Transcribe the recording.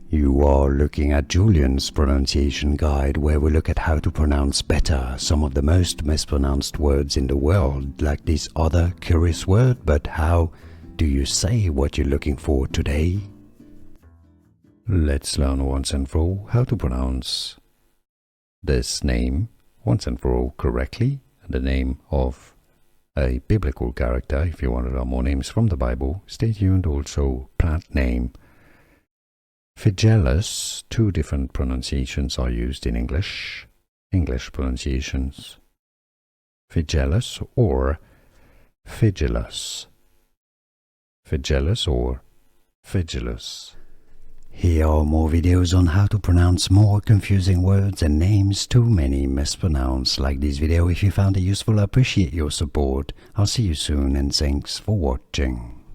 You are looking at Julian's pronunciation guide, where we look at how to pronounce better some of the most mispronounced words in the world, like this other curious word. But how do you say what you're looking for today? Let's learn once and for all how to pronounce this name once and for all correctly, the name of a biblical character. If you want to learn more names from the Bible, stay tuned. Also, plant name Phygelus. Two different pronunciations are used in English pronunciations: Phygelus or Phygelus. Phygelus or Phygelus. Here are more videos on how to pronounce more confusing words and names too many mispronounced. Like this video if you found it useful. I appreciate your support. I'll see you soon and thanks for watching.